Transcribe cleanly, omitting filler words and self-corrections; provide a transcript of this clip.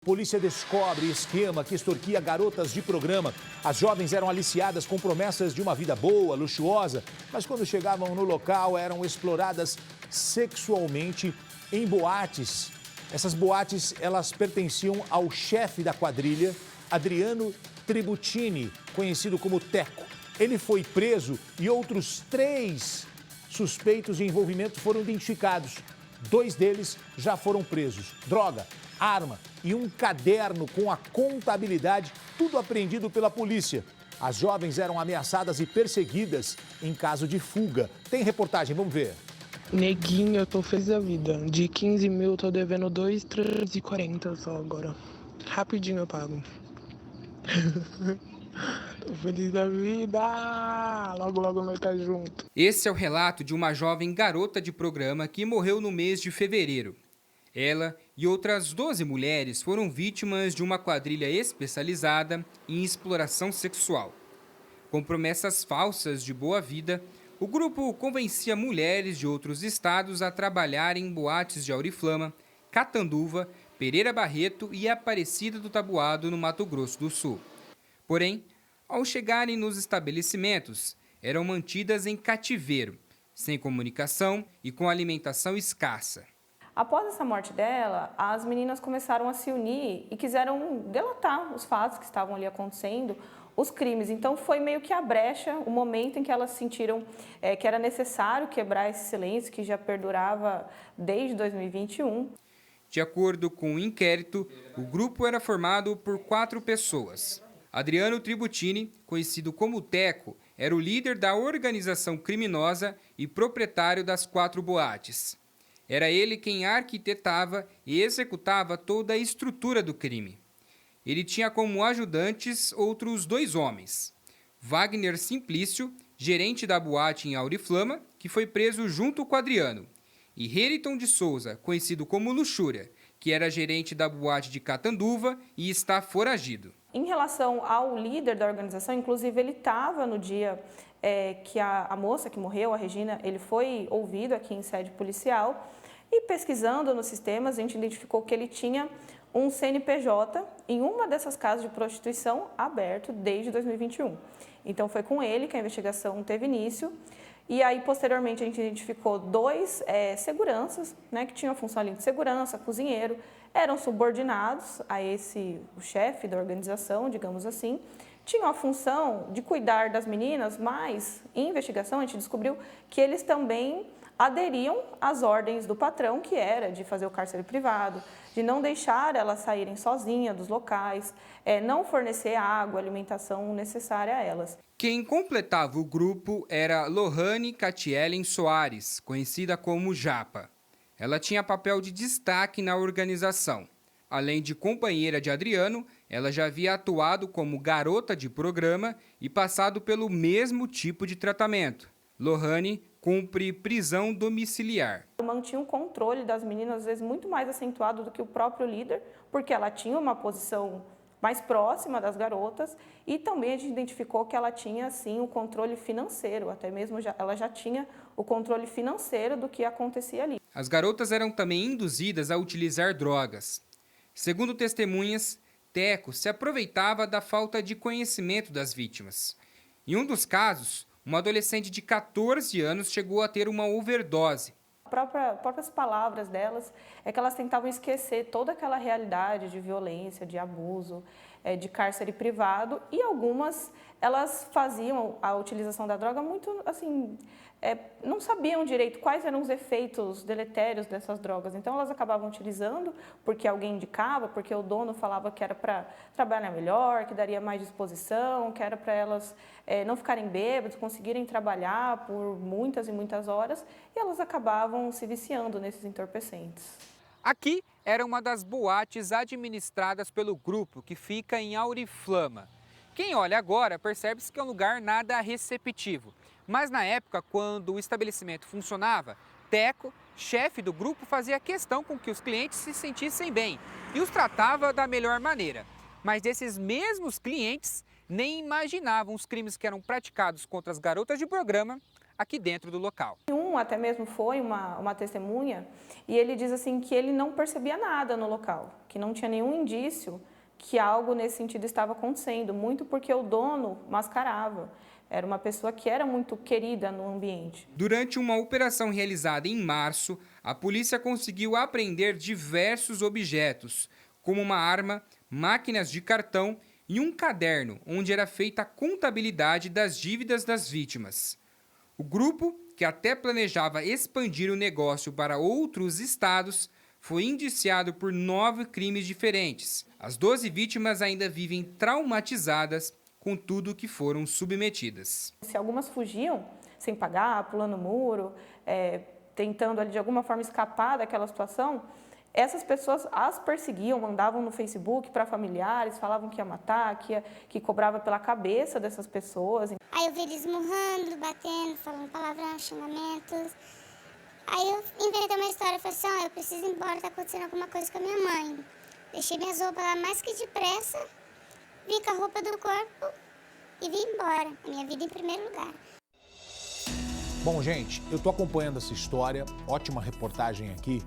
Polícia descobre esquema que extorquia garotas de programa. As jovens eram aliciadas com promessas de uma vida boa, luxuosa, mas quando chegavam no local eram exploradas sexualmente em boates. Essas boates, elas pertenciam ao chefe da quadrilha, Adriano Tributini, conhecido como Teco. Ele foi preso e outros 3 suspeitos de envolvimento foram identificados. 2 deles já foram presos. Droga, arma e um caderno com a contabilidade, tudo apreendido pela polícia. As jovens eram ameaçadas e perseguidas em caso de fuga. Tem reportagem, vamos ver. Neguinho, eu tô feliz da vida. De 15 mil, tô devendo 2,340 só agora. Rapidinho eu pago. Tô feliz da vida! Logo, logo nós tá junto. Esse é o relato de uma jovem garota de programa que morreu no mês de fevereiro. Ela e outras 12 mulheres foram vítimas de uma quadrilha especializada em exploração sexual. Com promessas falsas de boa vida, o grupo convencia mulheres de outros estados a trabalhar em boates de Auriflama, Catanduva, Pereira Barreto e Aparecida do Taboado, no Mato Grosso do Sul. Porém, ao chegarem nos estabelecimentos, eram mantidas em cativeiro, sem comunicação e com alimentação escassa. Após essa morte dela, as meninas começaram a se unir e quiseram delatar os fatos que estavam ali acontecendo, os crimes. Então foi meio que a brecha, o momento em que elas sentiram que era necessário quebrar esse silêncio que já perdurava desde 2021. De acordo com o inquérito, o grupo era formado por 4 pessoas. Adriano Tributini, conhecido como Teco, era o líder da organização criminosa e proprietário das 4 boates. Era ele quem arquitetava e executava toda a estrutura do crime. Ele tinha como ajudantes outros 2 homens. Wagner Simplício, gerente da boate em Auriflama, que foi preso junto com Adriano. E Heriton de Souza, conhecido como Luxúria, que era gerente da boate de Catanduva e está foragido. Em relação ao líder da organização, inclusive ele estava no dia que a moça que morreu, a Regina, ele foi ouvido aqui em sede policial. E pesquisando nos sistemas, a gente identificou que ele tinha um CNPJ em uma dessas casas de prostituição aberto desde 2021. Então foi com ele que a investigação teve início. E aí, posteriormente, a gente identificou 2 seguranças, né, que tinham a função ali de segurança, cozinheiro, eram subordinados a o chefe da organização, digamos assim, tinham a função de cuidar das meninas, mas em investigação a gente descobriu que eles também aderiam às ordens do patrão, que era de fazer o cárcere privado, de não deixar elas saírem sozinhas dos locais, não fornecer a água, a alimentação necessária a elas. Quem completava o grupo era Lohane Catielen Soares, conhecida como Japa. Ela tinha papel de destaque na organização. Além de companheira de Adriano, ela já havia atuado como garota de programa e passado pelo mesmo tipo de tratamento. Lohane cumpre prisão domiciliar. Mantinha um controle das meninas, às vezes, muito mais acentuado do que o próprio líder, porque ela tinha uma posição mais próxima das garotas e também a gente identificou que ela tinha, sim, o controle financeiro, até mesmo ela já tinha o controle financeiro do que acontecia ali. As garotas eram também induzidas a utilizar drogas. Segundo testemunhas, Teco se aproveitava da falta de conhecimento das vítimas. Em um dos casos, uma adolescente de 14 anos chegou a ter uma overdose. Próprias palavras delas é que elas tentavam esquecer toda aquela realidade de violência, de abuso, de cárcere privado, e algumas elas faziam a utilização da droga muito assim, não sabiam direito quais eram os efeitos deletérios dessas drogas, então elas acabavam utilizando porque alguém indicava, porque o dono falava que era para trabalhar melhor, que daria mais disposição, que era para elas não ficarem bêbadas, conseguirem trabalhar por muitas e muitas horas, e elas acabavam se viciando nesses entorpecentes. Aqui era uma das boates administradas pelo grupo, que fica em Auriflama. Quem olha agora percebe-se que é um lugar nada receptivo. Mas na época, quando o estabelecimento funcionava, Teco, chefe do grupo, fazia questão com que os clientes se sentissem bem e os tratava da melhor maneira. Mas esses mesmos clientes nem imaginavam os crimes que eram praticados contra as garotas de programa aqui dentro do local. Em um Um até mesmo foi uma testemunha e ele diz assim que ele não percebia nada no local, que não tinha nenhum indício que algo nesse sentido estava acontecendo, muito porque o dono mascarava. Era uma pessoa que era muito querida no ambiente. Durante uma operação realizada em março, a polícia conseguiu apreender diversos objetos, como uma arma, máquinas de cartão e um caderno onde era feita a contabilidade das dívidas das vítimas. O grupo, que até planejava expandir o negócio para outros estados, foi indiciado por 9 crimes diferentes. As 12 vítimas ainda vivem traumatizadas com tudo que foram submetidas. Se algumas fugiam sem pagar, pulando muro, tentando ali, de alguma forma escapar daquela situação, essas pessoas as perseguiam, mandavam no Facebook para familiares, falavam que ia matar, que cobrava pela cabeça dessas pessoas. Aí eu vi eles murrando, batendo, falando palavrão, xingamentos. Aí eu inventei uma história, falei assim, eu preciso ir embora, tá acontecendo alguma coisa com a minha mãe. Deixei minhas roupas lá mais que depressa, vim com a roupa do corpo e vim embora. A minha vida em primeiro lugar. Bom, gente, eu tô acompanhando essa história, ótima reportagem aqui